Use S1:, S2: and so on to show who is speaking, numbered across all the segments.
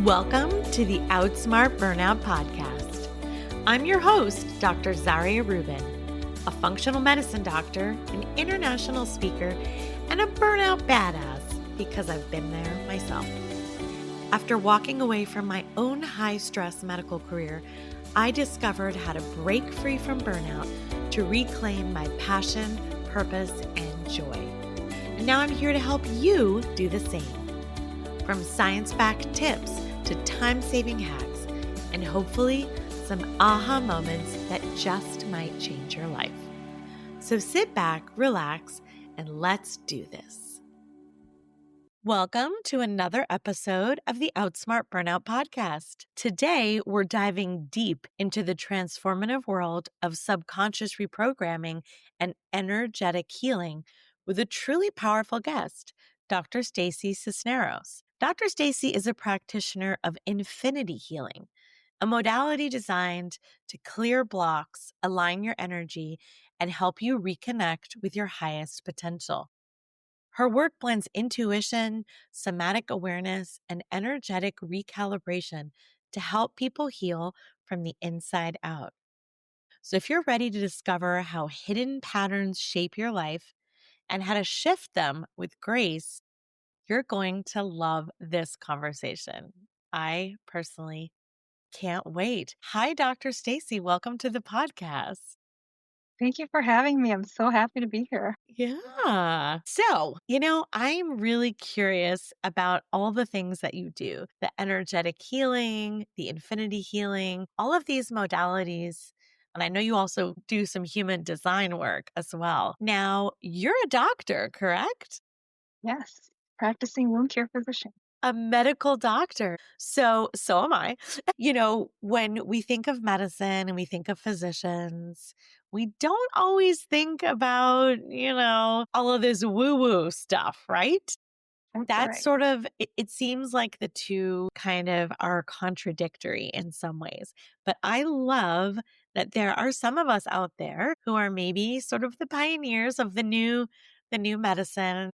S1: Welcome to the Outsmart Burnout podcast. I'm your host, Dr. Zaria Rubin, a functional medicine doctor, an international speaker, and a burnout badass because I've been there myself. After walking away from my own high-stress medical career, I discovered how to break free from burnout to reclaim my passion, purpose, and joy. And now I'm here to help you do the same. From science-backed tips to time-saving hacks, and hopefully some aha moments that just might change your life. So sit back, relax, and let's do this. Welcome to another episode of the Outsmart Burnout podcast. Today, we're diving deep into the transformative world of subconscious reprogramming and energetic healing with a truly powerful guest, Dr. Stacy Cisneros. Dr. Stacy is a practitioner of infinity healing, a modality designed to clear blocks, align your energy, and help you reconnect with your highest potential. Her work blends intuition, somatic awareness, and energetic recalibration to help people heal from the inside out. So if you're ready to discover how hidden patterns shape your life and how to shift them with grace, you're going to love this conversation. I personally can't wait. Hi, Dr. Stacy. Welcome to the podcast.
S2: Thank you for having me. I'm so happy to be here.
S1: Yeah. So, I'm really curious about all the things that you do, the energetic healing, the infinity healing, all of these modalities. And I know you also do some human design work as well. Now, you're a doctor, correct?
S2: Yes, practicing wound care physician.
S1: A medical doctor. So am I. When we think of medicine and we think of physicians, we don't always think about, all of this woo-woo stuff, right?
S2: That's
S1: That's
S2: right.
S1: sort of, it seems like the two kind of are contradictory in some ways. But I love that there are some of us out there who are maybe sort of the pioneers of the new medicine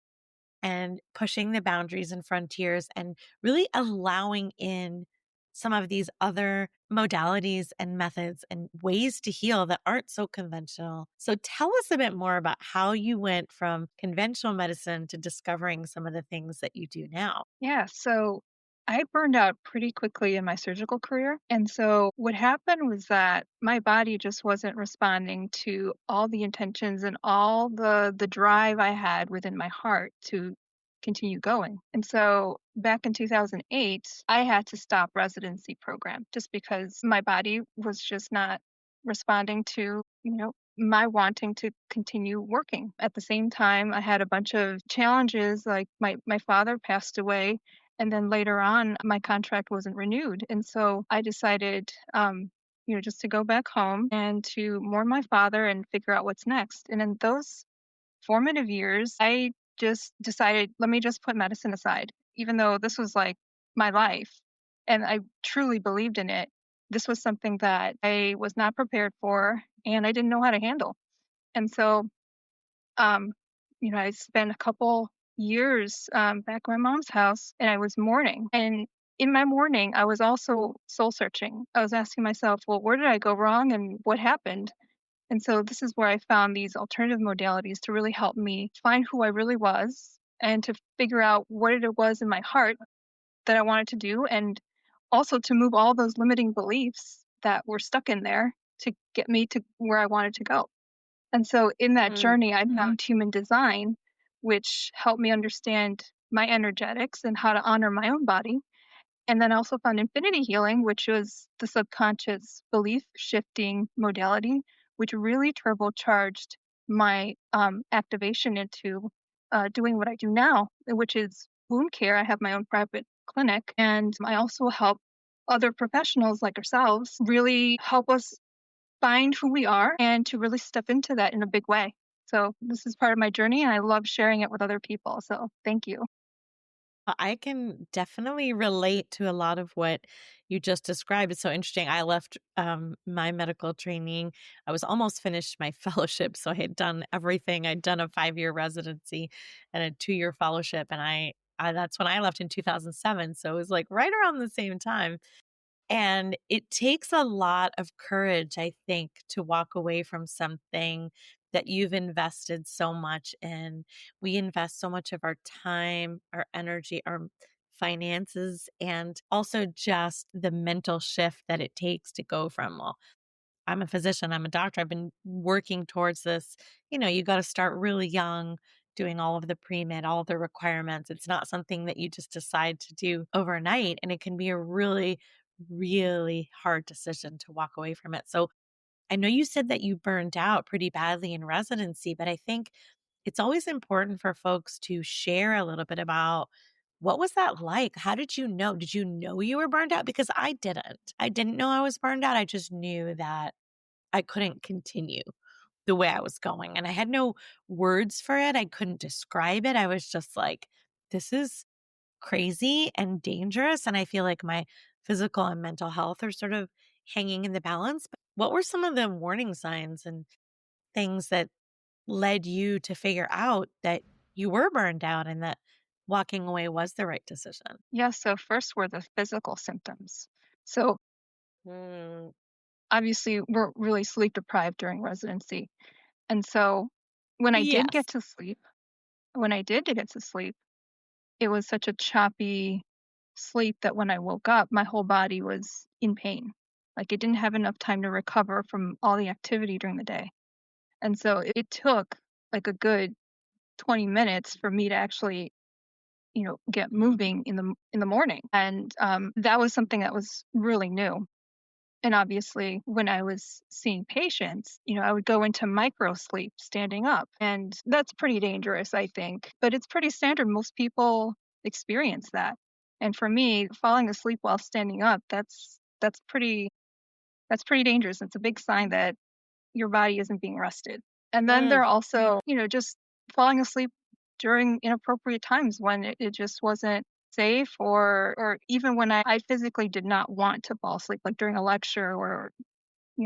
S1: and pushing the boundaries and frontiers and really allowing in some of these other modalities and methods and ways to heal that aren't so conventional. So tell us a bit more about how you went from conventional medicine to discovering some of the things that you do now.
S2: Yeah, so I burned out pretty quickly in my surgical career. And so what happened was that my body just wasn't responding to all the intentions and all the drive I had within my heart to continue going. And so back in 2008, I had to stop residency program just because my body was just not responding to, my wanting to continue working. At the same time, I had a bunch of challenges, like my father passed away, and then later on, my contract wasn't renewed. And so I decided, just to go back home and to mourn my father and figure out what's next. And in those formative years, I just decided, let me just put medicine aside, even though this was like my life and I truly believed in it. This was something that I was not prepared for and I didn't know how to handle. And so, um, I spent a couple years back at my mom's house and I was mourning. And in my mourning, I was also soul searching. I was asking myself, well, where did I go wrong and what happened? And so this is where I found these alternative modalities to really help me find who I really was and to figure out what it was in my heart that I wanted to do, and also to move all those limiting beliefs that were stuck in there to get me to where I wanted to go. And so in that
S1: Mm.
S2: journey, I found human design, which helped me understand my energetics and how to honor my own body. And then I also found infinity healing, which was the subconscious belief shifting modality, which really turbocharged my activation into doing what I do now, which is wound care. I have my own private clinic, and I also help other professionals like ourselves really help us find who we are and to really step into that in a big way. So this is part of my journey, and I love sharing it with other people. So thank you.
S1: I can definitely relate to a lot of what you just described. It's so interesting. I left my medical training. I was almost finished my fellowship. So I had done everything. I'd done a 5-year residency and a 2-year fellowship. And I That's when I left in 2007. So it was like right around the same time. And it takes a lot of courage, I think, to walk away from something that you've invested so much in. We invest so much of our time, our energy, our finances, and also just the mental shift that it takes to go from, well, I'm a physician, I'm a doctor, I've been working towards this. You got to start really young, doing all of the pre med, all of the requirements. It's not something that you just decide to do overnight. And it can be a really, really hard decision to walk away from it. So I know you said that you burned out pretty badly in residency, but I think it's always important for folks to share a little bit about what was that like? How did you know? Did you know you were burned out? Because I didn't. I didn't know I was burned out. I just knew that I couldn't continue the way I was going. And I had no words for it. I couldn't describe it. I was just like, this is crazy and dangerous. And I feel like my physical and mental health are sort of hanging in the balance. But what were some of the warning signs and things that led you to figure out that you were burned out and that walking away was the right decision?
S2: Yeah, so first were the physical symptoms. So
S1: Mm,
S2: obviously, we're really sleep deprived during residency. And so when I did
S1: yes.
S2: get to sleep, when I did get to sleep, it was such a choppy sleep that when I woke up, my whole body was in pain. Like it didn't have enough time to recover from all the activity during the day. And so it took like a good 20 minutes for me to actually, get moving in the morning. And that was something that was really new. And obviously, when I was seeing patients, I would go into micro sleep standing up. And that's pretty dangerous, I think. But it's pretty standard. Most people experience that. And for me, falling asleep while standing up, that's pretty dangerous. It's a big sign that your body isn't being rested. And then there
S1: Mm,
S2: are also, just falling asleep during inappropriate times when it just wasn't safe or even when I physically did not want to fall asleep, like during a lecture or,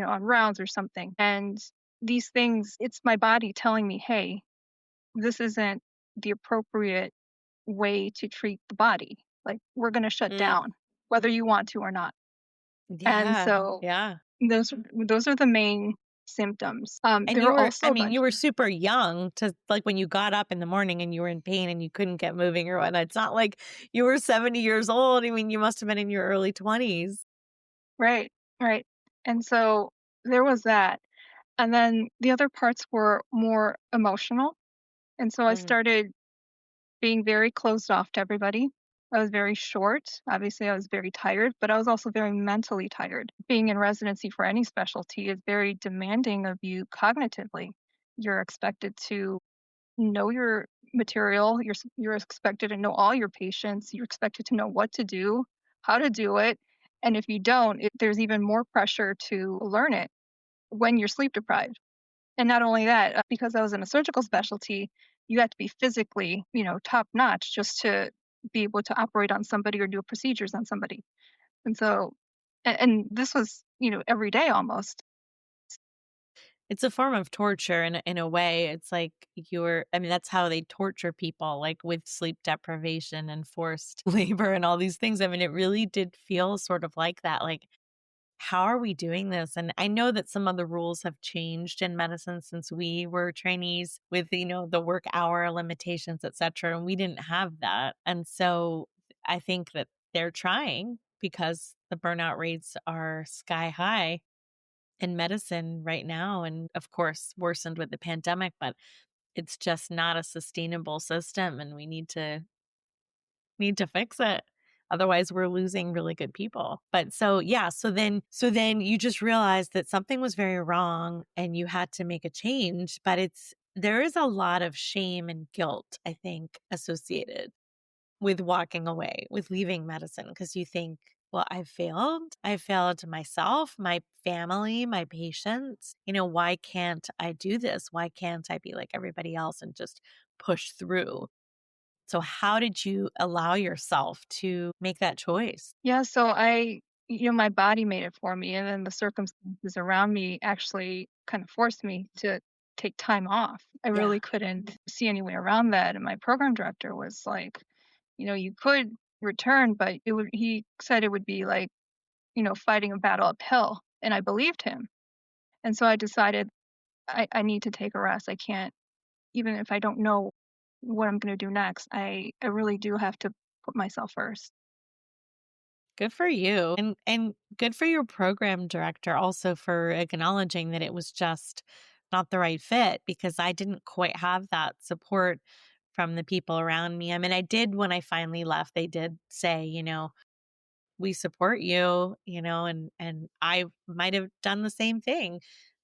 S2: on rounds or something. And these things, it's my body telling me, hey, this isn't the appropriate way to treat the body. Like we're going to shut
S1: mm,
S2: down, whether you want to or not. And
S1: yeah.
S2: so
S1: Yeah.
S2: those are the main symptoms.
S1: And
S2: There
S1: you
S2: were
S1: were,
S2: also
S1: I
S2: a
S1: mean,
S2: bunch.
S1: you were super young to like when you got up in the morning and you were in pain and you couldn't get moving or whatnot. It's not like you were 70 years old. I mean, you must have been in your early 20s.
S2: Right, right. And so there was that. And then the other parts were more emotional. And so I
S1: Mm,
S2: started being very closed off to everybody. I was very short. Obviously, I was very tired, but I was also very mentally tired. Being in residency for any specialty is very demanding of you cognitively. You're expected to know your material. You're expected to know all your patients. You're expected to know what to do, how to do it. And if you don't, there's even more pressure to learn it when you're sleep deprived. And not only that, because I was in a surgical specialty, you had to be physically, top notch just to be able to operate on somebody or do procedures on somebody. And so, and this was, every day almost.
S1: it's a form of torture in a way. It's like I mean, that's how they torture people, like with sleep deprivation and forced labor and all these things. I mean, it really did feel sort of like that. Like, how are we doing this? And I know that some of the rules have changed in medicine since we were trainees with, the work hour limitations, et cetera. And we didn't have that. And so I think that they're trying because the burnout rates are sky high in medicine right now. And of course, worsened with the pandemic, but it's just not a sustainable system. And we need to fix it. Otherwise, we're losing really good people. But so, yeah, so then you just realized that something was very wrong and you had to make a change, but there is a lot of shame and guilt, I think, associated with walking away, with leaving medicine because you think, well, I failed. I failed myself, my family, my patients. Why can't I do this? Why can't I be like everybody else and just push through? So how did you allow yourself to make that choice?
S2: Yeah. So my body made it for me. And then the circumstances around me actually kind of forced me to take time off. I
S1: Yeah.
S2: really couldn't see any way around that. And my program director was like, you could return, but he said it would be like, fighting a battle uphill. And I believed him. And so I decided I need to take a rest. I can't, even if I don't know what I'm going to do next, I really do have to put myself first.
S1: Good for you. And good for your program director also for acknowledging that it was just not the right fit, because I didn't quite have that support from the people around me. I mean, I did when I finally left, they did say, we support you, and I might have done the same thing.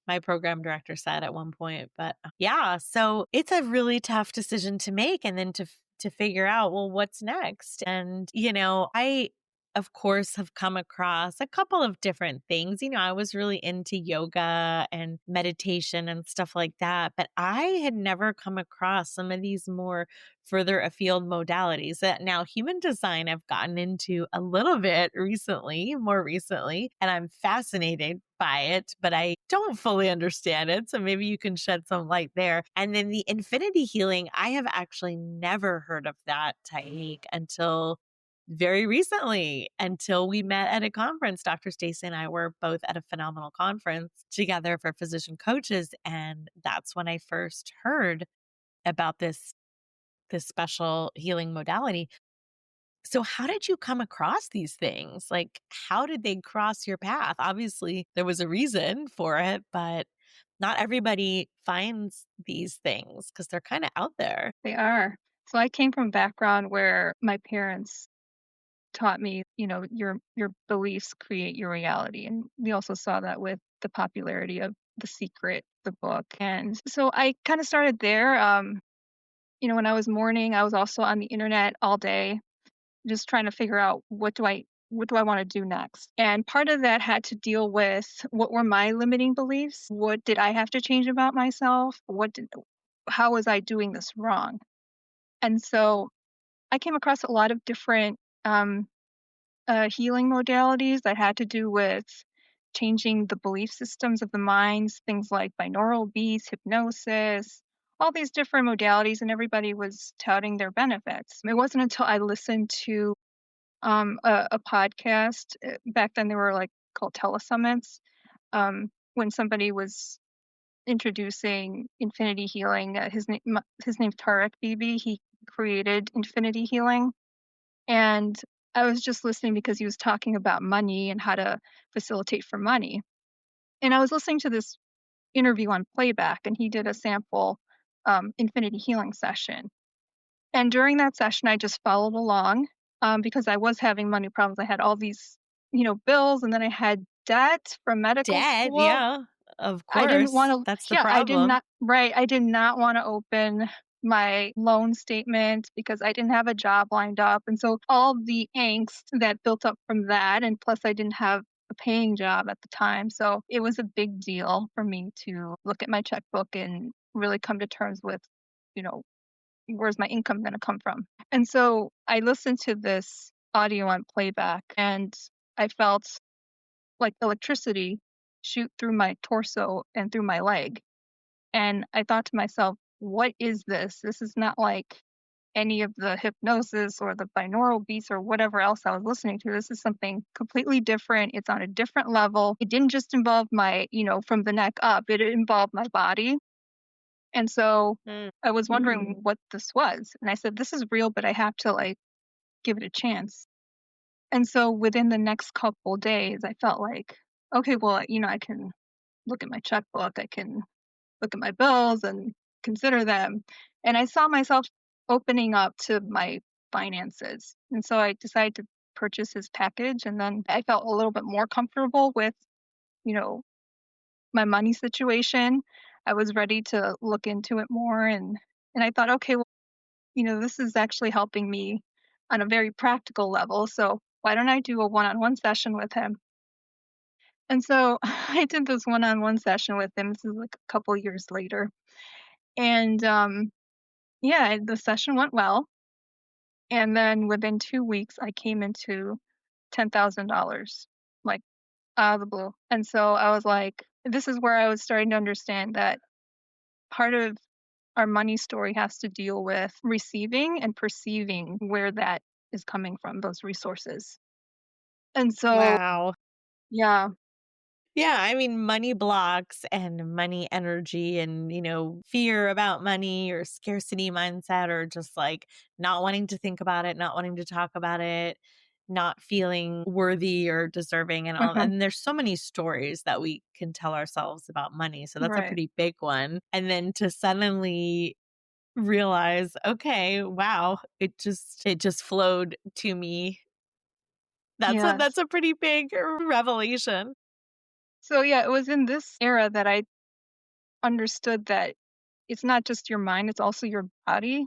S1: My program director said at one point, but yeah, so it's a really tough decision to make, and then to figure out, well, what's next. And I of course have come across a couple of different things. I was really into yoga and meditation and stuff like that, but I had never come across some of these more further afield modalities that now human design I've gotten into a little bit more recently, and I'm fascinated by it, but I don't fully understand it. So maybe you can shed some light there. And then the infinity healing, I have actually never heard of that technique until very recently, until we met at a conference. Dr. Stacy and I were both at a phenomenal conference together for physician coaches. And that's when I first heard about this special healing modality. So how did you come across these things? Like, how did they cross your path? Obviously, there was a reason for it, but not everybody finds these things because they're kind of out there.
S2: They are. So I came from a background where my parents taught me, your beliefs create your reality. And we also saw that with the popularity of The Secret, the book. And so I kind of started there. When I was mourning, I was also on the internet all day, just trying to figure out what do I want to do next. And part of that had to deal with what were my limiting beliefs? What did I have to change about myself? How was I doing this wrong? And so I came across a lot of different healing modalities that had to do with changing the belief systems of the minds, things like binaural beats, hypnosis, all these different modalities, and everybody was touting their benefits. It wasn't until I listened to a podcast. Back then, they were like called telesummits. When somebody was introducing infinity healing, his name's Tarek Bibi. He created infinity healing, and I was just listening because he was talking about money and how to facilitate for money. And I was listening to this interview on playback, and he did a sample infinity healing session. And during that session, I just followed along because I was having money problems. I had all these, bills, and then I had debt from medical
S1: Dead,
S2: school.
S1: yeah, of
S2: I didn't
S1: course.
S2: wanna
S1: That's the
S2: Yeah, I did
S1: problem.
S2: not right, I did not wanna open my loan statement because I didn't have a job lined up, and so all the angst that built up from that, and plus I didn't have a paying job at the time, so it was a big deal for me to look at my checkbook and really come to terms with, you know, where's my income gonna come from? And so I listened to this audio on playback, and I felt like electricity shoot through my torso and through my leg. And I thought to myself, what is this? This is not like any of the hypnosis or the binaural beats or whatever else I was listening to. This is something completely different. It's on a different level. It didn't just involve my, from the neck up, it involved my body. And so
S1: Mm.
S2: I was wondering what this was. And I said, this is real, but I have to like give it a chance. And so within the next couple days, I felt like, okay, well, I can look at my checkbook, I can look at my bills and consider them. And I saw myself opening up to my finances. And so I decided to purchase his package. And then I felt a little bit more comfortable with, you know, my money situation. I was ready to look into it more. And I thought, okay, well, this is actually helping me on a very practical level. So why don't I do a one-on-one session with him? And so I did this one-on-one session with him. This is like a couple years later. And yeah, the session went well. And then within 2 weeks, I came into $10,000, like out of the blue. And so I was like, this is where I was starting to understand that part of our money story has to deal with receiving and perceiving where that is coming from, those resources. And so,
S1: Wow.
S2: yeah,
S1: Yeah, I mean, money blocks and money energy and, fear about money or scarcity mindset or just like not wanting to think about it, not wanting to talk about it, not feeling worthy or deserving and all.
S2: uh-huh,
S1: And there's so many stories that we can tell ourselves about money. So that's a
S2: right,
S1: pretty big one. And then to suddenly realize, okay, wow, it just flowed to me. That's
S2: yes.
S1: a pretty big revelation.
S2: So, yeah, it was in this era that I understood that it's not just your mind, it's also your body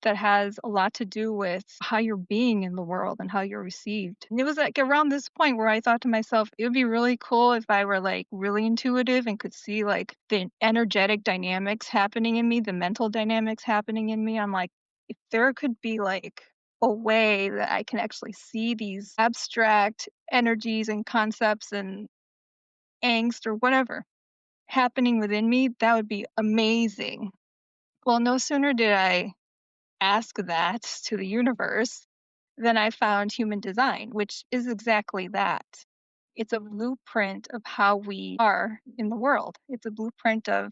S2: that has a lot to do with how you're being in the world and how you're received. And it was like around this point where I thought to myself, it would be really cool if I were like really intuitive and could see like the energetic dynamics happening in me, the mental dynamics happening in me. I'm like, if there could be like a way that I can actually see these abstract energies and concepts and angst or whatever happening within me, that would be amazing. Well, no sooner did I ask that to the universe, then I found human design, which is exactly that. It's a blueprint of how we are in the world. It's a blueprint of,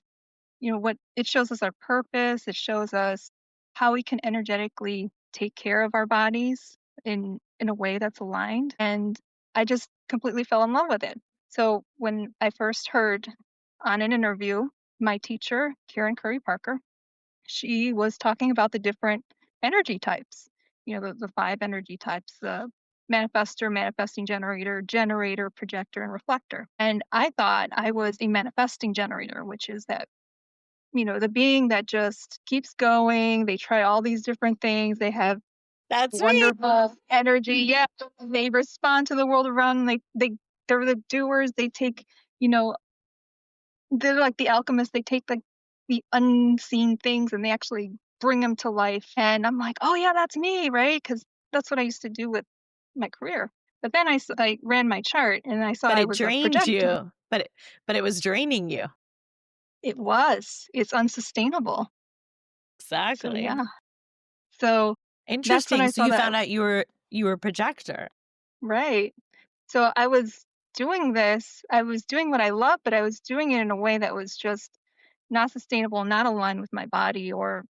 S2: what it shows us our purpose, it shows us how we can energetically take care of our bodies in a way that's aligned. And I just completely fell in love with it. So when I first heard on an interview, my teacher, Karen Curry Parker, she was talking about the different energy types, the five energy types, the manifester, manifesting generator, generator, projector, and reflector. And I thought I was a manifesting generator, which is that, the being that just keeps going. They try all these different things. They have
S1: That's me.
S2: wonderful energy. Yeah. They respond to the world around them. They're the doers. They take, you know, they're like the alchemists. They take the unseen things and they actually bring them to life. And I'm like, oh yeah, that's me, right? Because that's what I used to do with my career. But then I ran my chart and I saw
S1: But
S2: I
S1: it
S2: was a
S1: drained
S2: projector.
S1: you, but it was draining you.
S2: It was. It's unsustainable. So
S1: Exactly.
S2: yeah. So that's when
S1: Interesting.
S2: I
S1: So
S2: saw
S1: you
S2: that.
S1: found out you were a projector.
S2: Right. So I was doing this. I was doing what I love, but I was doing it in a way that was just not sustainable, not aligned with my body or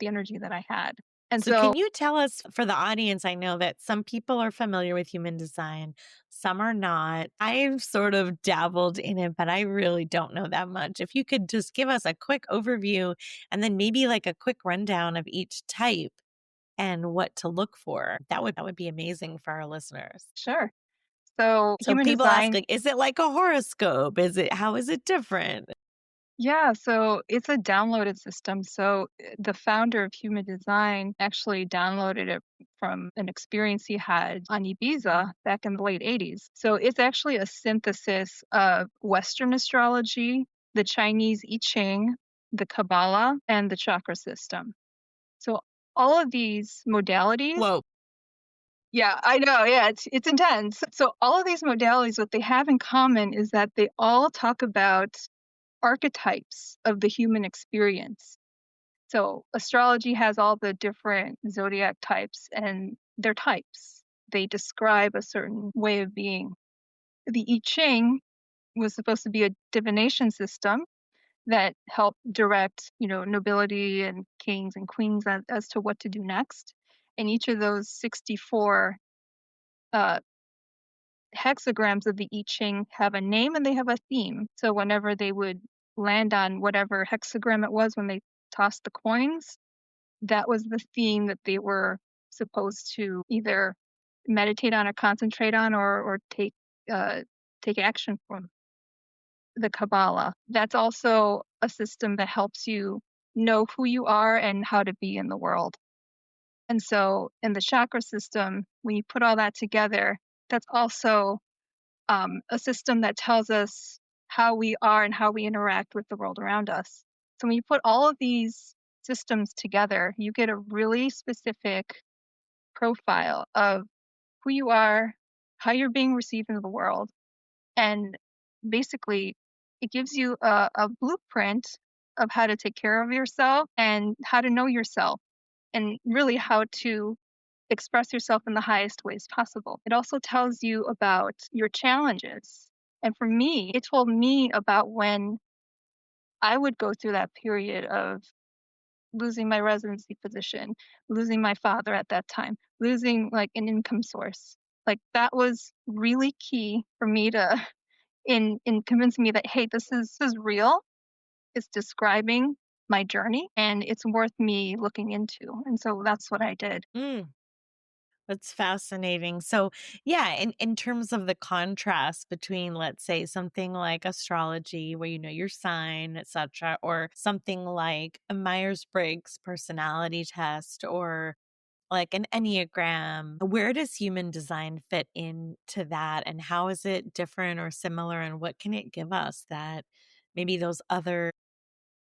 S2: the energy that I had. And
S1: So
S2: so
S1: can you tell us for the audience, I know that some people are familiar with human design, some are not. I've sort of dabbled in it, but I really don't know that much. If you could just give us a quick overview and then maybe like a quick rundown of each type and what to look for, that would be amazing for our listeners.
S2: sure. So
S1: So
S2: human
S1: people ask,
S2: design,
S1: like, is it like a horoscope? How is it different?
S2: yeah, so it's a downloaded system. So the founder of human design actually downloaded it from an experience he had on Ibiza back in the late 80s. So it's actually a synthesis of Western astrology, the Chinese I Ching, the Kabbalah, and the chakra system. So all of these modalities,
S1: Whoa.
S2: yeah, I know. Yeah, it's intense. So all of these modalities, what they have in common is that they all talk about archetypes of the human experience. So astrology has all the different zodiac types and their types. They describe a certain way of being. The I Ching was supposed to be a divination system that helped direct, nobility and kings and queens as to what to do next. And each of those 64 uh, hexagrams of the I Ching have a name and they have a theme. So whenever they would land on whatever hexagram it was when they tossed the coins, that was the theme that they were supposed to either meditate on or concentrate on or take action from. The Kabbalah. That's also a system that helps you know who you are and how to be in the world. And so in the chakra system, when you put all that together, that's also a system that tells us how we are and how we interact with the world around us. So when you put all of these systems together, you get a really specific profile of who you are, how you're being received in the world, and basically it gives you a blueprint of how to take care of yourself and how to know yourself and really how to express yourself in the highest ways possible. It also tells you about your challenges. And for me, it told me about when I would go through that period of losing my residency position, losing my father at that time, losing like an income source. Like that was really key for me to in convincing me that hey, this is real. It's describing my journey and it's worth me looking into. And so that's what I did.
S1: Mm, that's fascinating. So, yeah, in terms of the contrast between, let's say, something like astrology, where you know your sign, etc., or something like a Myers-Briggs personality test, or like an Enneagram, where does human design fit into that? And how is it different or similar? And what can it give us that maybe those other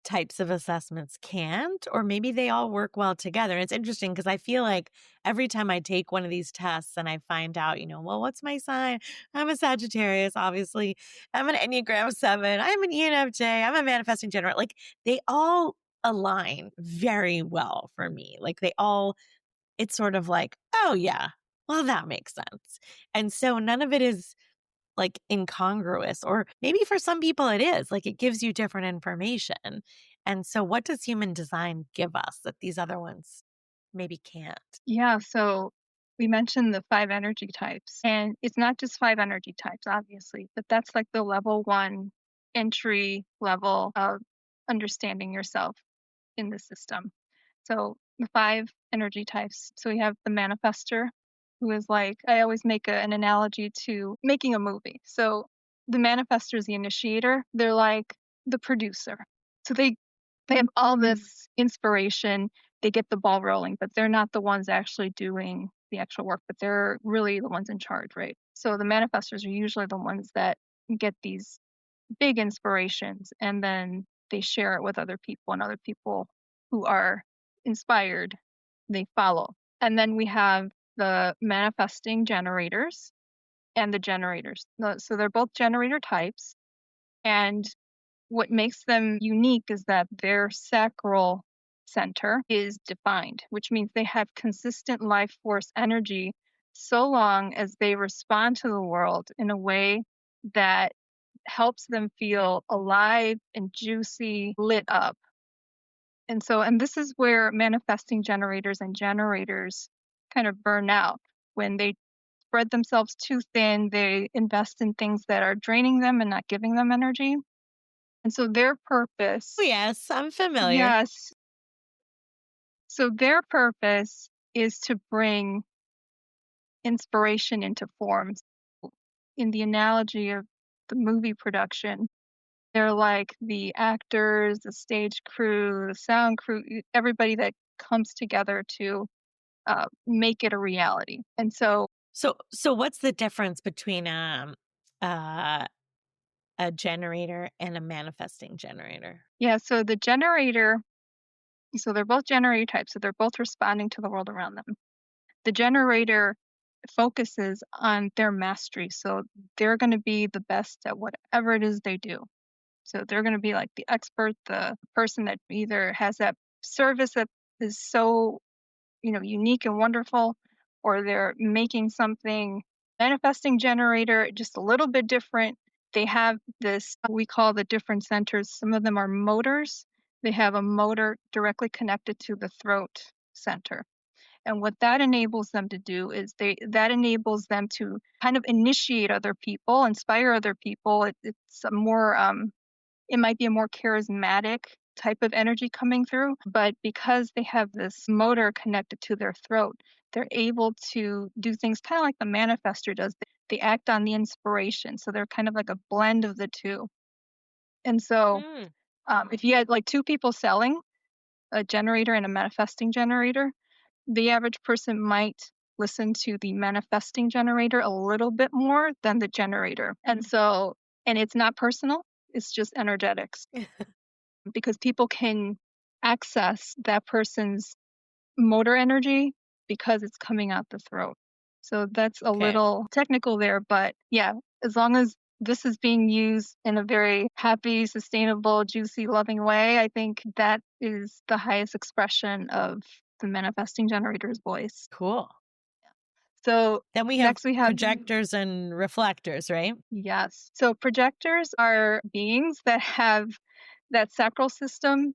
S1: types of assessments can't? Or maybe they all work well together. And it's interesting because I feel like every time I take one of these tests and I find out, well, what's my sign? I'm a Sagittarius, obviously. I'm an Enneagram 7. I'm an ENFJ. I'm a manifesting generator. Like they all align very well for me. Like they all it's sort of like, "Oh, yeah. Well, that makes sense." And so none of it is, like, incongruous, or maybe for some people it is, like, it gives you different information. And so what does human design give us that these other ones maybe can't?
S2: Yeah, so we mentioned the 5 energy types, and it's not just 5 energy types, obviously, but that's like the level 1 entry level of understanding yourself in the system. So the 5 energy types. So we have the manifester, who is like, I always make an analogy to making a movie. So the manifester is the initiator. They're like the producer. So they have all this inspiration. They get the ball rolling, but they're not the ones actually doing the actual work, but they're really the ones in charge, right? So the manifestors are usually the ones that get these big inspirations and then they share it with other people, and other people who are inspired, they follow. And then we have the manifesting generators and the generators. So they're both generator types. And what makes them unique is that their sacral center is defined, which means they have consistent life force energy so long as they respond to the world in a way that helps them feel alive and juicy, lit up. And this is where manifesting generators and generators kind of burn out. When they spread themselves too thin, they invest in things that are draining them and not giving them energy. And so their
S1: Oh,
S2: purpose,
S1: yes, I'm familiar.
S2: yes, so their purpose is to bring inspiration into forms. In the analogy of the movie production, they're like the actors, the stage crew, the sound crew, everybody that comes together to make it a reality. And so,
S1: So what's the difference between, uh, a generator and a manifesting generator?
S2: yeah, so the generator, so they're both generator types, so they're both responding to the world around them. The generator focuses on their mastery, so they're going to be the best at whatever it is they do. So they're going to be like the expert, the person that either has that service that is so unique and wonderful, or they're making something. Manifesting generator, just a little bit different. They have this, we call the different centers. Some of them are motors. They have a motor directly connected to the throat center. And what that enables them to do is that enables them to kind of initiate other people, inspire other people. It's a more it might be a more charismatic type of energy coming through, but because they have this motor connected to their throat, they're able to do things kind of like the manifester does. They act on the inspiration. So they're kind of like a blend of the two. And so
S1: Mm,
S2: if you had like two people selling, a generator and a manifesting generator, the average person might listen to the manifesting generator a little bit more than the generator. And it's not personal, it's just energetics because people can access that person's motor energy because it's coming out the throat. So that's a
S1: okay.
S2: little technical there, but yeah, as long as this is being used in a very happy, sustainable, juicy, loving way, I think that is the highest expression of the manifesting generator's voice.
S1: Cool.
S2: So
S1: Then we have
S2: next we have
S1: projectors and reflectors, right?
S2: yes. So projectors are beings that have that sacral system.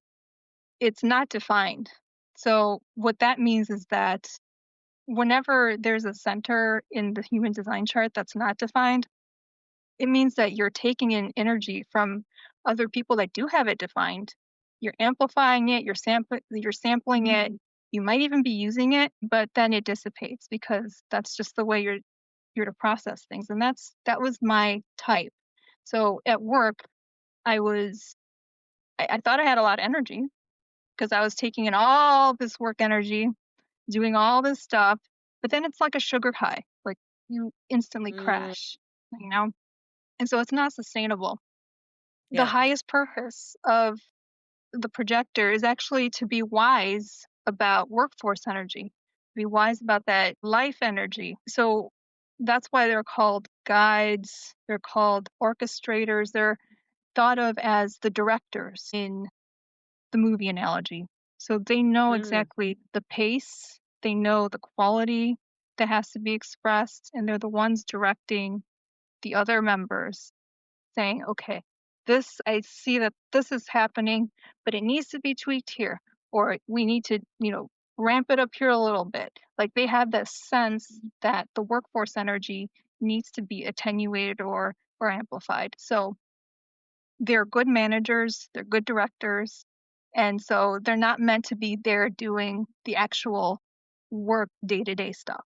S2: It's not defined. So what that means is that whenever there's a center in the human design chart that's not defined, it means that you're taking in energy from other people that do have it defined. You're amplifying it, you're sampling it, you might even be using it, but then it dissipates because that's just the way you're to process things. And that was my type. So at work, I thought I had a lot of energy because I was taking in all this work energy, doing all this stuff, but then it's like a sugar high. Like you instantly
S1: Mm,
S2: crash, you know? And so it's not sustainable. The
S1: yeah.
S2: highest purpose of the projector is actually to be wise about workforce energy, be wise about that life energy. So that's why they're called guides, they're called orchestrators, they're thought of as the directors in the movie analogy. So they know
S1: Mm,
S2: exactly the pace, they know the quality that has to be expressed, and they're the ones directing the other members saying, okay, I see that this is happening, but it needs to be tweaked here, or we need to, ramp it up here a little bit. Like they have this sense that the workforce energy needs to be attenuated or amplified. So they're good managers, they're good directors, and so they're not meant to be there doing the actual work day-to-day stuff.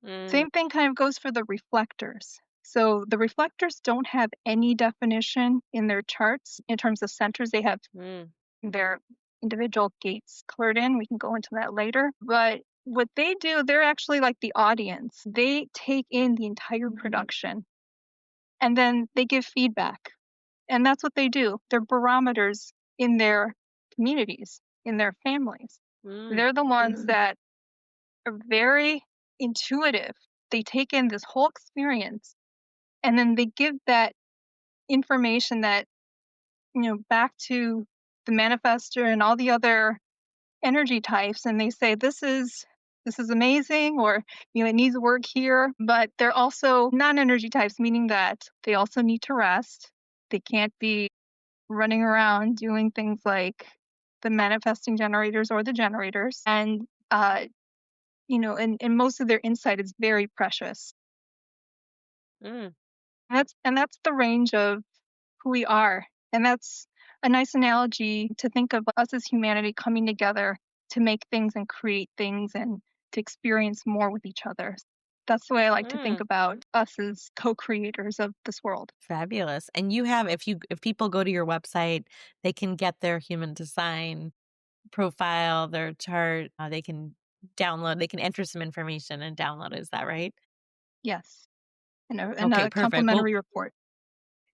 S1: mm,
S2: Same thing kind of goes for the reflectors. So the reflectors don't have any definition in their charts in terms of centers. They have
S1: mm,
S2: their individual gates colored in. We can go into that later. But what they do, they're actually like the audience. They take in the entire production and then they give feedback. And that's what they do. They're barometers in their communities, in their families.
S1: mm,
S2: They're the ones that are very intuitive. They take in this whole experience and then they give that information that, back to the manifestor and all the other energy types and they say this is amazing or it needs work here, but they're also non-energy types, meaning that they also need to rest. They can't be running around doing things like the manifesting generators or the generators and and most of their insight is very precious.
S1: mm.
S2: That's the range of who we are. And that's a nice analogy to think of us as humanity coming together to make things and create things and to experience more with each other. That's the way I like to think
S1: Mm.
S2: about us as co-creators of this world.
S1: Fabulous. And you have, if people go to your website, they can get their human design profile, their chart. They can download. They can enter some information and download. Is that right?
S2: Yes. And
S1: Okay,
S2: a
S1: perfect. Well,
S2: complimentary report.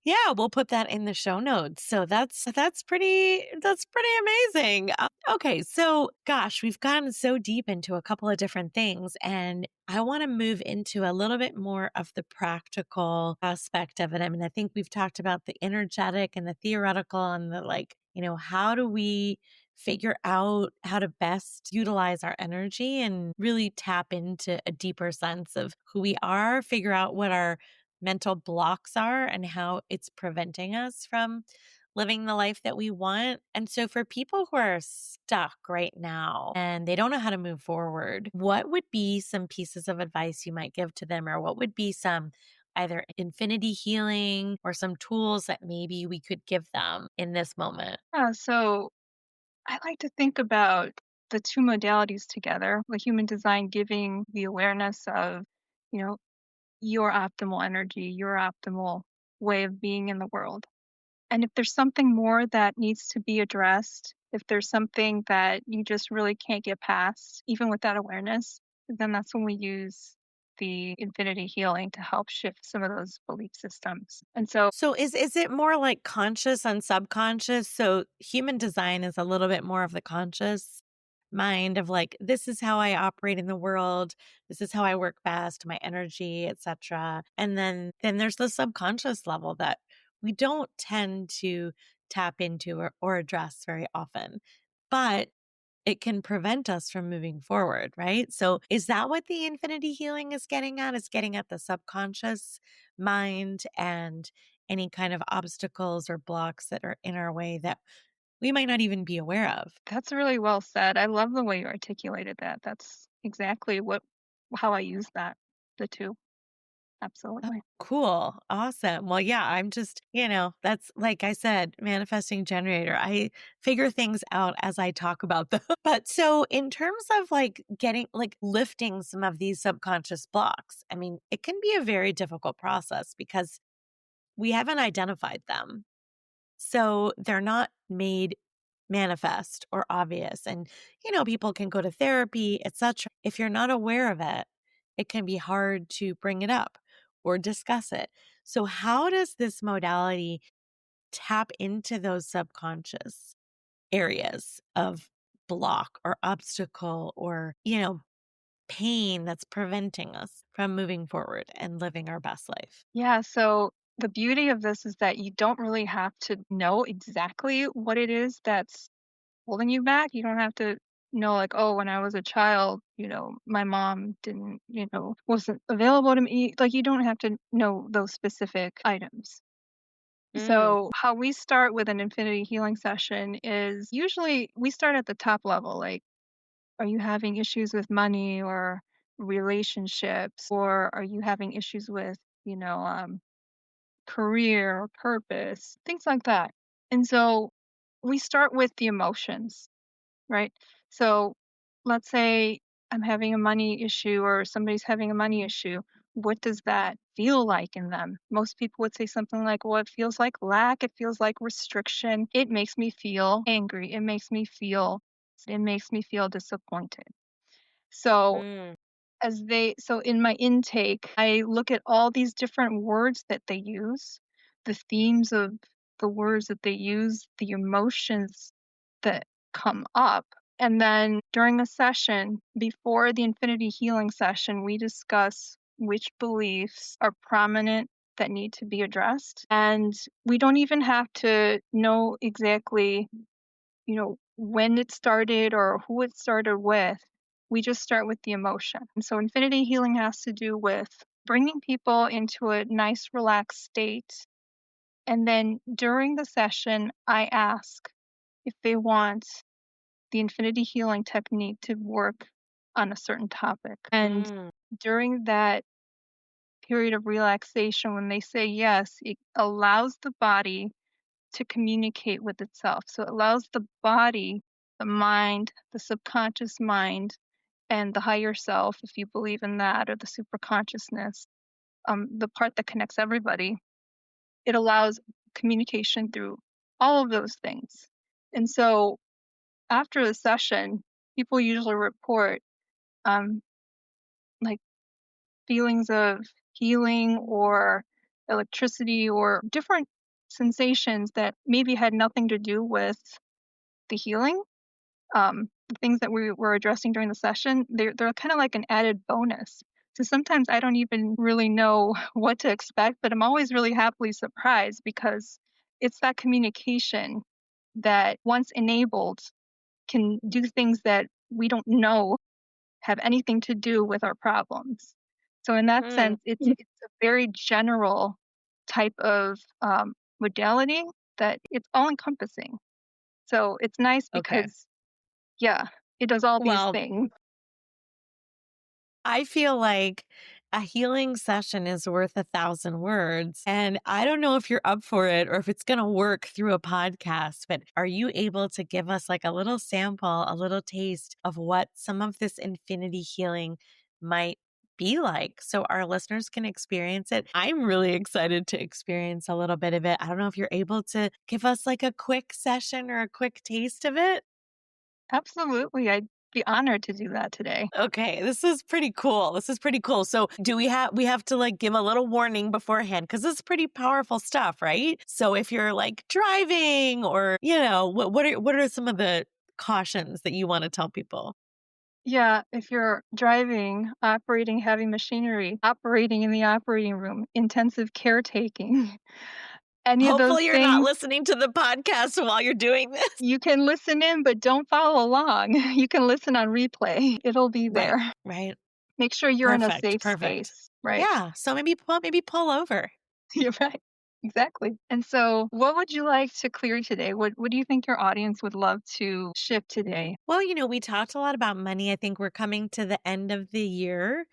S1: yeah, we'll put that in the show notes. So that's pretty amazing. Okay, so gosh, we've gotten so deep into a couple of different things, and I want to move into a little bit more of the practical aspect of it. I mean, I think we've talked about the energetic and the theoretical, and the how do we figure out how to best utilize our energy and really tap into a deeper sense of who we are, figure out what our mental blocks are and how it's preventing us from living the life that we want. And so, for people who are stuck right now and they don't know how to move forward, what would be some pieces of advice you might give to them, or what would be some either infinity healing or some tools that maybe we could give them in this moment?
S2: So I like to think about the two modalities together, the human design giving the awareness of, you know, your optimal energy, your optimal way of being in the world. And if there's something more that needs to be addressed, if there's something that you just really can't get past, even with that awareness, then that's when we use the infinity healing to help shift some of those belief systems. And so,
S1: So is it more like conscious and subconscious? So human design is a little bit more of the conscious mind of like, this is how I operate in the world. This is how I work best, my energy, etc. And then there's the subconscious level that we don't tend to tap into or address very often. But it can prevent us from moving forward, right? So is that what the infinity healing is getting at? Is getting at the subconscious mind and any kind of obstacles or blocks that are in our way that we might not even be aware of.
S2: That's really well said. I love the way you articulated that. That's exactly how I use that, the two.
S1: Oh,
S2: Absolutely.
S1: cool. Awesome. Well, yeah, I'm just, that's like I said, manifesting generator. I figure things out as I talk about them. But so, in terms of like getting, like lifting some of these subconscious blocks, I mean, it can be a very difficult process because we haven't identified them. So they're not made manifest or obvious. And, people can go to therapy, etc. If you're not aware of it, it can be hard to bring it up or discuss it. So, how does this modality tap into those subconscious areas of block or obstacle or, pain that's preventing us from moving forward and living our best life?
S2: Yeah, so the beauty of this is that you don't really have to know exactly what it is that's holding you back. You don't have to know, like, oh, when I was a child, my mom didn't, wasn't available to me. Like, you don't have to know those specific items.
S1: Mm,
S2: So, how we start with an infinity healing session is usually we start at the top level. Like, are you having issues with money or relationships? Or are you having issues with, career or purpose? Things like that. And so we start with the emotions, right? So let's say I'm having a money issue or somebody's having a money issue. What does that feel like in them? Most people would say something like, well, it feels like lack. It feels like restriction. It makes me feel angry. It makes me feel disappointed. So
S1: mm,
S2: so in my intake, I look at all these different words that they use, the themes of the words that they use, the emotions that come up. And then during a session, before the infinity healing session, we discuss which beliefs are prominent that need to be addressed. And we don't even have to know exactly when it started or who it started with. We just start with the emotion. And so infinity healing has to do with bringing people into a nice, relaxed state. And then during the session, I ask if they want the infinity healing technique to work on a certain topic. And
S1: mm,
S2: during that period of relaxation, when they say yes, it allows the body to communicate with itself. So it allows the body, the mind, the subconscious mind, and the higher self, if you believe in that, or the super consciousness, the part that connects everybody, it allows communication through all of those things. And so after the session, people usually report um, like feelings of healing or electricity or different sensations that maybe had nothing to do with the healing, the things that we were addressing during the session, they're kind of like an added bonus. So sometimes I don't even really know what to expect, but I'm always really happily surprised because it's that communication that once enabled can do things that we don't know have anything to do with our problems. So in that
S1: mm.
S2: sense, it's a very general type of modality that it's all encompassing. So it's nice
S1: Okay.
S2: because yeah, it does all these
S1: Well,
S2: things.
S1: I feel like a healing session is worth 1,000 words. And I don't know if you're up for it or if it's going to work through a podcast, but are you able to give us like a little sample, a little taste of what some of this infinity healing might be like so our listeners can experience it? I'm really excited to experience a little bit of it. I don't know if you're able to give us like a quick session or a quick taste of it.
S2: Absolutely, I'd be honored to do that today.
S1: Okay, this is pretty cool. This is pretty cool. So, do we have to like give a little warning beforehand cuz it's pretty powerful stuff, right? So, if you're like driving or, what are some of the cautions that you want to tell people?
S2: Yeah, if you're driving, operating heavy machinery, operating in the operating room, intensive caretaking, any of those
S1: Hopefully, you're not
S2: things,
S1: listening to the podcast while you're doing this.
S2: you can listen in, but don't follow along. You can listen on replay. It'll be
S1: Right,
S2: there.
S1: right.
S2: Make sure you're in a
S1: Perfect,
S2: safe
S1: perfect.
S2: space, right?
S1: Yeah, so maybe pull over.
S2: You're right. Exactly. And so, what would you like to clear today? What do you think your audience would love to shift today?
S1: Well, we talked a lot about money. I think we're coming to the end of the year.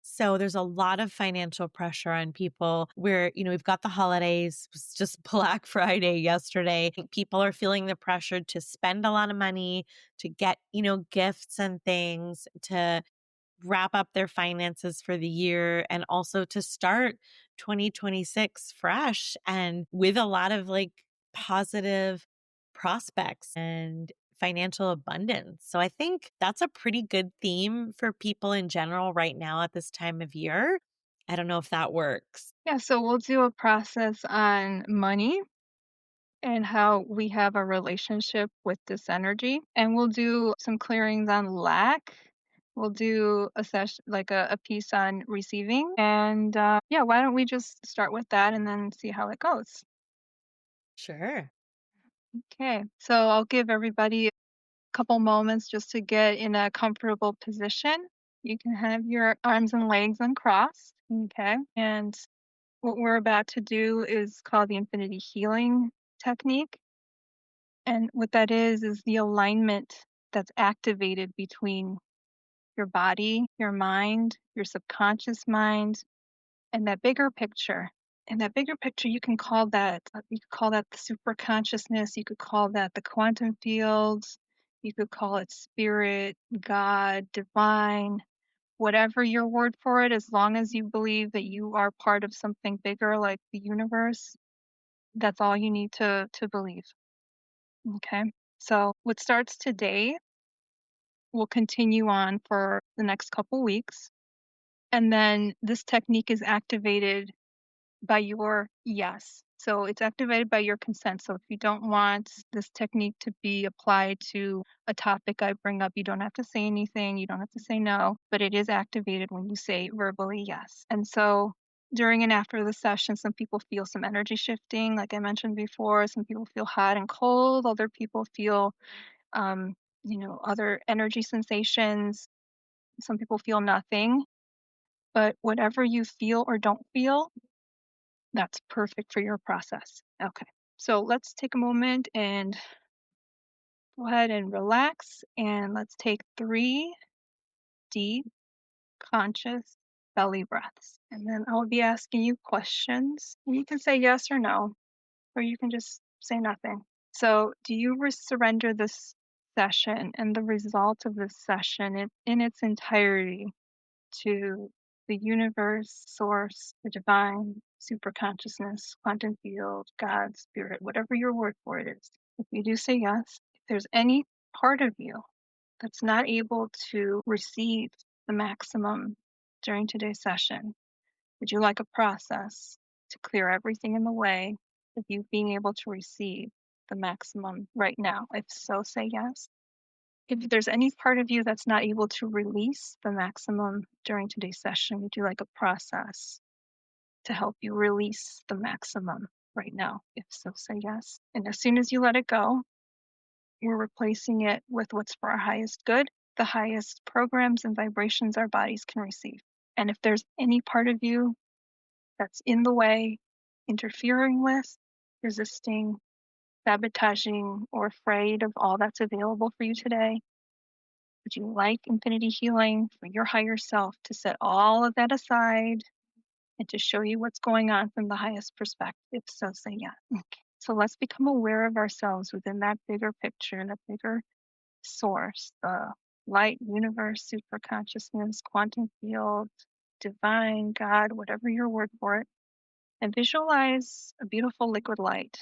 S1: So there's a lot of financial pressure on people where, we've got the holidays, it was just Black Friday yesterday. I think people are feeling the pressure to spend a lot of money, to get, gifts and things, to wrap up their finances for the year and also to start 2026 fresh and with a lot of like positive prospects and financial abundance. So I think that's a pretty good theme for people in general right now at this time of year. I don't know if that works.
S2: Yeah, so we'll do a process on money and how we have a relationship with this energy. And we'll do some clearings on lack. We'll do a session, like a piece on receiving. And yeah, why don't we just start with that and then see how it goes?
S1: Sure.
S2: Okay, so I'll give everybody a couple moments just to get in a comfortable position. You can have your arms and legs uncrossed. Okay, and what we're about to do is called the infinity healing technique. And what that is the alignment that's activated between your body, your mind, your subconscious mind, and that bigger picture. And that bigger picture, you could call that the super consciousness. You could call that the quantum fields. You could call it spirit, God, divine, whatever your word for it, as long as you believe that you are part of something bigger like the universe. That's all you need to believe. Okay. So what starts today will continue on for the next couple weeks. And then this technique is activated by your yes. So it's activated by your consent. So if you don't want this technique to be applied to a topic I bring up, you don't have to say anything. You don't have to say no, but it is activated when you say verbally yes. And so during and after the session, some people feel some energy shifting, like I mentioned before. Some people feel hot and cold. Other people feel um, other energy sensations. Some people feel nothing, but whatever you feel or don't feel, that's perfect for your process. Okay. So let's take a moment and go ahead and relax, and let's take 3 deep, conscious belly breaths. And then I'll be asking you questions. And you can say yes or no, or you can just say nothing. So, do you surrender this session and the result of this session in its entirety to the universe, source, the divine, super consciousness, quantum field, God, spirit, whatever your word for it is? If you do say yes, if there's any part of you that's not able to receive the maximum during today's session, would you like a process to clear everything in the way of you being able to receive the maximum right now? If so, say yes. If there's any part of you that's not able to release the maximum during today's session, would you like a process to help you release the maximum right now? If so, say yes. And as soon as you let it go, you're replacing it with what's for our highest good, the highest programs and vibrations our bodies can receive. And if there's any part of you that's in the way, interfering with, resisting, sabotaging, or afraid of all that's available for you today, would you like infinity healing for your higher self to set all of that aside and to show you what's going on from the highest perspective? If so, say yeah. Okay. So let's become aware of ourselves within that bigger picture, that bigger source, the light, universe, super consciousness, quantum field, divine, God, whatever your word for it. And visualize a beautiful liquid light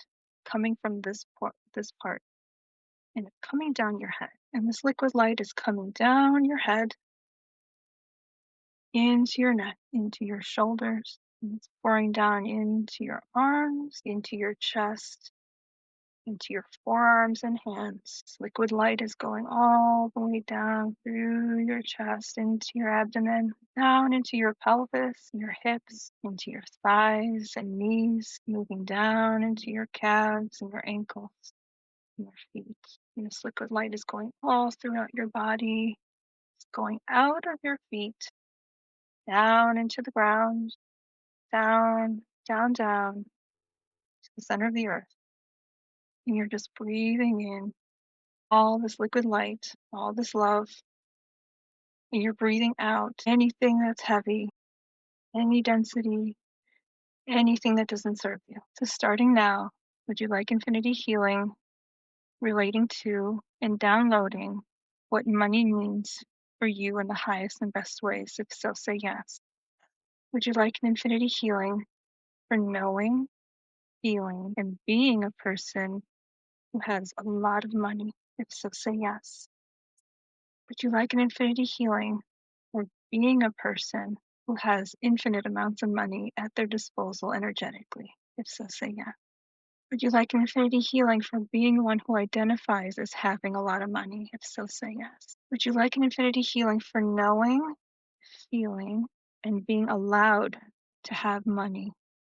S2: coming from this part and it's coming down your head. And this liquid light is coming down your head, into your neck, into your shoulders. And it's pouring down into your arms, into your chest, into your forearms and hands. Liquid light is going all the way down through your chest, into your abdomen, down into your pelvis, your hips, into your thighs and knees, moving down into your calves and your ankles and your feet. And this liquid light is going all throughout your body. It's going out of your feet, down into the ground, down, down, down to the center of the earth. And you're just breathing in all this liquid light, all this love, and you're breathing out anything that's heavy, any density, anything that doesn't serve you. So, starting now, would you like infinity healing relating to and downloading what money means for you in the highest and best ways? If so, say yes. Would you like an infinity healing for knowing, feeling, and being a person who has a lot of money? If so, say yes. Would you like an infinity healing for being a person who has infinite amounts of money at their disposal energetically? If so, say yes. Would you like an infinity healing for being one who identifies as having a lot of money? If so, say yes. Would you like an infinity healing for knowing, feeling, and being allowed to have money?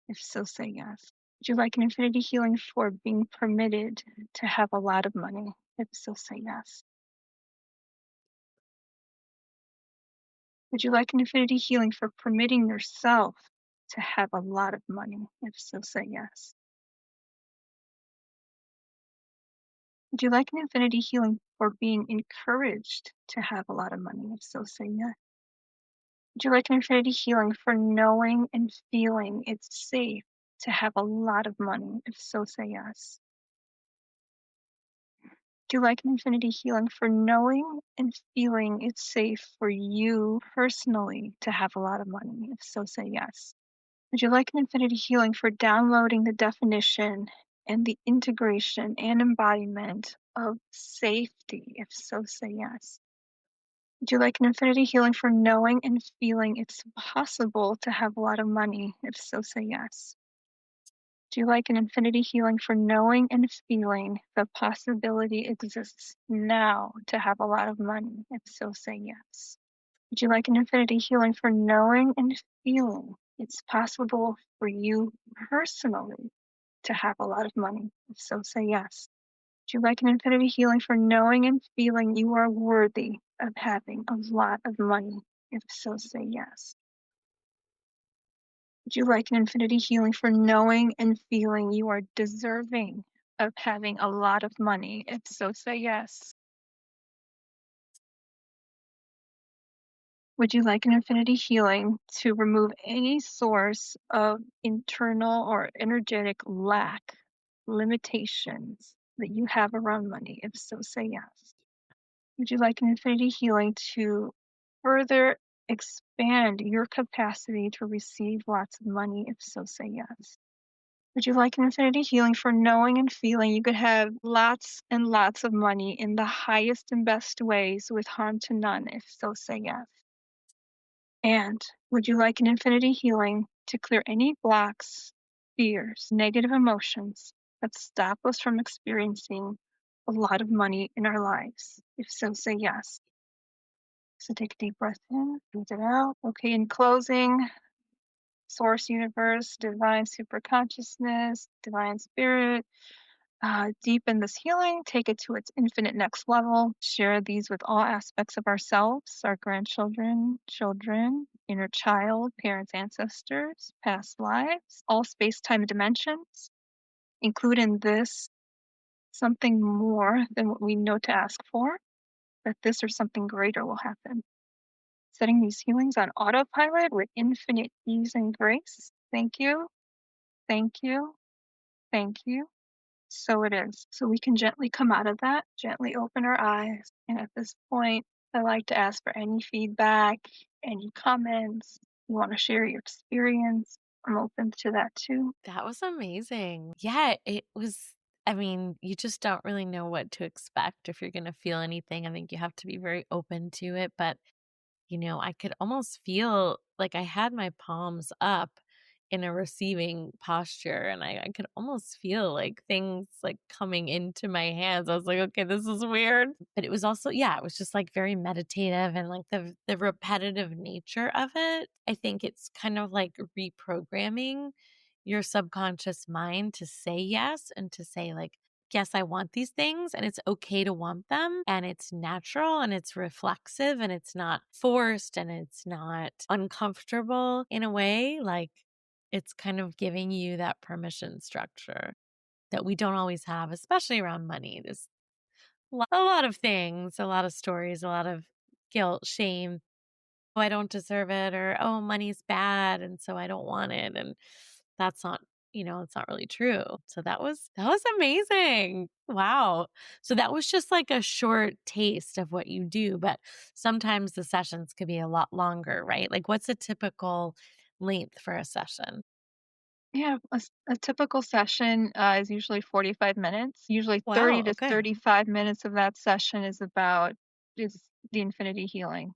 S2: If so, say yes. Would you like an infinity healing for being permitted to have a lot of money? If so, say yes. Would you like an infinity healing for permitting yourself to have a lot of money? If so, say yes. Would you like an infinity healing for being encouraged to have a lot of money? If so, say yes. Would you like an infinity healing for knowing and feeling it's safe to have a lot of money? If so, say yes. Would you like an infinity healing for knowing and feeling it's safe for you personally to have a lot of money? If so, say yes. Would you like an infinity healing for downloading the definition and the integration and embodiment of safety? If so, say yes. Would you like an infinity healing for knowing and feeling it's possible to have a lot of money? If so, say yes. Do you like an infinity healing for knowing and feeling the possibility exists now to have a lot of money? If so, say yes. Would you like an infinity healing for knowing and feeling it's possible for you personally to have a lot of money? If so, say yes. Would you like an infinity healing for knowing and feeling you are worthy of having a lot of money? If so, say yes. Would you like an infinity healing for knowing and feeling you are deserving of having a lot of money? If so, say yes. Would you like an infinity healing to remove any source of internal or energetic lack, limitations that you have around money? If so, say yes. Would you like an infinity healing to further expand your capacity to receive lots of money? If so, say yes. Would you like an infinity healing for knowing and feeling you could have lots and lots of money in the highest and best ways with harm to none? If so, say yes. And would you like an infinity healing to clear any blocks, fears, negative emotions that stop us from experiencing a lot of money in our lives? If so, say yes. So take a deep breath in, breathe it out. Okay, in closing, source universe, divine superconsciousness, divine spirit, deepen this healing, take it to its infinite next level, share these with all aspects of ourselves, our grandchildren, children, inner child, parents, ancestors, past lives, all space time dimensions. Include in this something more than what we know to ask for, that this or something greater will happen. Setting these healings on autopilot with infinite ease and grace. Thank you, thank you, thank you. So it is. So we can gently come out of that, gently open our eyes. And at this point, I like to ask for any feedback, any comments. You want to share your experience? I'm open to that too.
S1: That was amazing. Yeah, it was. I mean, you just don't really know what to expect if you're going to feel anything. I think you have to be very open to it. But, I could almost feel like I had my palms up in a receiving posture, and I could almost feel like things like coming into my hands. I was like, okay, this is weird. But it was also, yeah, it was just like very meditative, and like the repetitive nature of it. I think it's kind of like reprogramming your subconscious mind to say yes and to say like, yes, I want these things and it's okay to want them and it's natural and it's reflexive and it's not forced and it's not uncomfortable in a way. Like it's kind of giving you that permission structure that we don't always have, especially around money. There's a lot of things, a lot of stories, a lot of guilt, shame. Oh, I don't deserve it, or oh, money's bad. And so I don't want it. And that's not, it's not really true. So that was amazing. Wow. So that was just like a short taste of what you do, but sometimes the sessions could be a lot longer, right? Like what's a typical length for a session?
S2: Yeah, a typical session is usually 45 minutes. Usually 30
S1: Wow.
S2: to
S1: Okay.
S2: 35 minutes of that session is the infinity healing.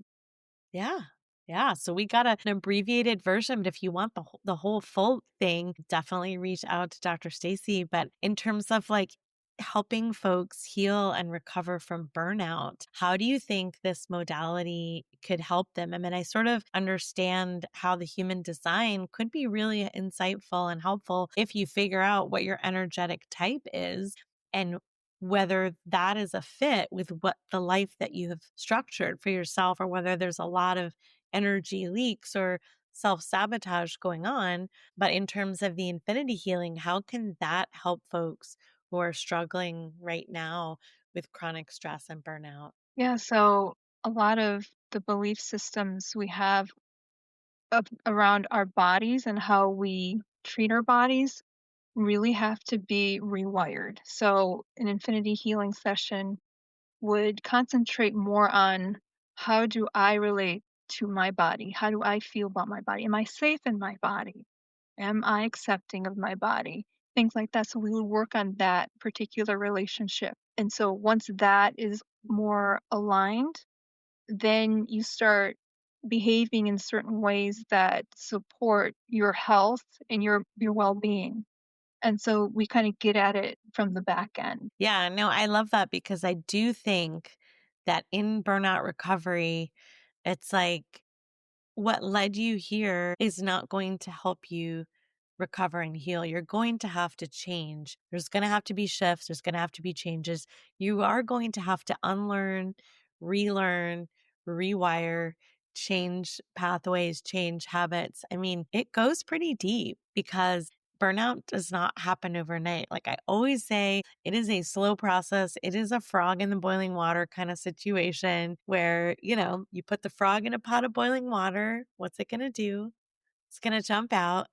S1: Yeah. Yeah. So we got an abbreviated version, but if you want the whole full thing, definitely reach out to Dr. Stacy. But in terms of like helping folks heal and recover from burnout, how do you think this modality could help them? I mean, I sort of understand how the human design could be really insightful and helpful if you figure out what your energetic type is and whether that is a fit with what the life that you have structured for yourself, or whether there's a lot of energy leaks or self sabotage going on. But in terms of the infinity healing, how can that help folks who are struggling right now with chronic stress and burnout?
S2: Yeah, so a lot of the belief systems we have around our bodies and how we treat our bodies really have to be rewired. So, an infinity healing session would concentrate more on how do I relate to my body? How do I feel about my body? Am I safe in my body? Am I accepting of my body? Things like that. So we would work on that particular relationship. And so once that is more aligned, then you start behaving in certain ways that support your health and your well-being. And so we kind of get at it from the back end.
S1: Yeah, no, I love that because I do think that in burnout recovery, it's like what led you here is not going to help you recover and heal. You're going to have to change. There's going to have to be shifts. There's going to have to be changes. You are going to have to unlearn, relearn, rewire, change pathways, change habits. I mean, it goes pretty deep because burnout does not happen overnight. Like I always say, it is a slow process. It is a frog in the boiling water kind of situation where, you put the frog in a pot of boiling water. What's it going to do? It's going to jump out.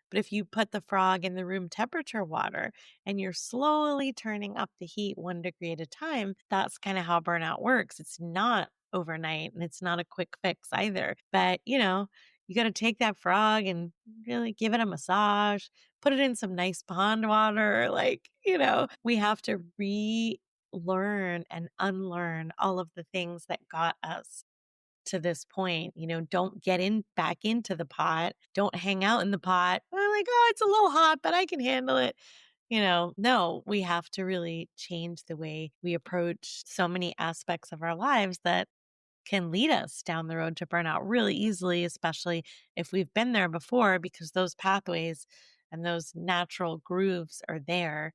S1: But if you put the frog in the room temperature water and you're slowly turning up the heat 1 degree at a time, that's kind of how burnout works. It's not overnight and it's not a quick fix either. But, you got to take that frog and really give it a massage, put it in some nice pond water. Like, we have to relearn and unlearn all of the things that got us to this point. Don't get in back into the pot. Don't hang out in the pot. Oh, like, oh, it's a little hot, but I can handle it. No, we have to really change the way we approach so many aspects of our lives that can lead us down the road to burnout really easily, especially if we've been there before, because those pathways and those natural grooves are there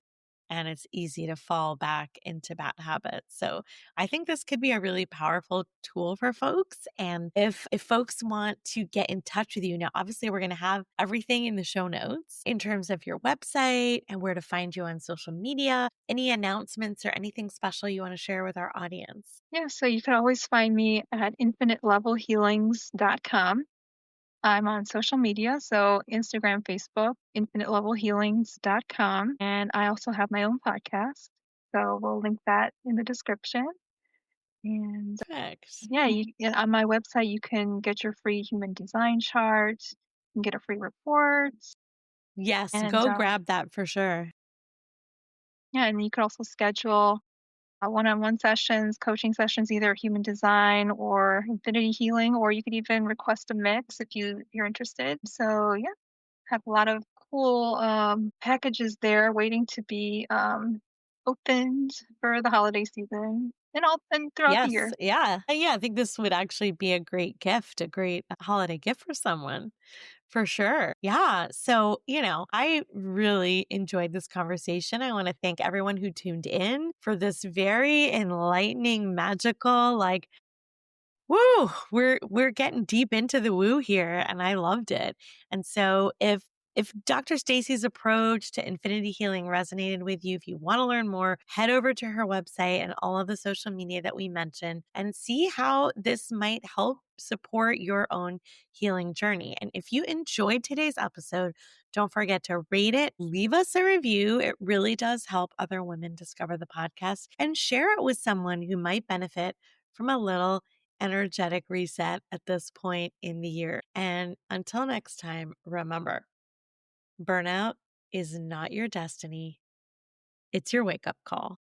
S1: and it's easy to fall back into bad habits. So I think this could be a really powerful tool for folks. And if folks want to get in touch with you, now obviously we're going to have everything in the show notes in terms of your website and where to find you on social media. Any announcements or anything special you want to share with our audience?
S2: Yeah, so you can always find me at infinitelevelhealings.com. I'm on social media, so Instagram, Facebook, infinitelevelhealings.com. And I also have my own podcast. So we'll link that in the description. And
S1: Perfect.
S2: yeah, on my website, you can get your free human design chart, you can get a free report.
S1: Yes,
S2: And
S1: go grab that for sure.
S2: yeah, and you could also schedule one-on-one sessions, coaching sessions, either human design or infinity healing, or you could even request a mix if you're interested. So yeah, have a lot of cool packages there waiting to be opened for the holiday season and throughout the
S1: Yes.
S2: year.
S1: Yeah. Yeah. I think this would actually be a great gift, a great holiday gift for someone. For sure. Yeah. So, I really enjoyed this conversation. I want to thank everyone who tuned in for this very enlightening, magical, like, woo, we're getting deep into the woo here and I loved it. And so if Dr. Stacy's approach to infinity healing resonated with you, if you want to learn more, head over to her website and all of the social media that we mentioned and see how this might help support your own healing journey. And if you enjoyed today's episode, don't forget to rate it, leave us a review. It really does help other women discover the podcast, and share it with someone who might benefit from a little energetic reset at this point in the year. And until next time, remember, burnout is not your destiny. It's your wake up call.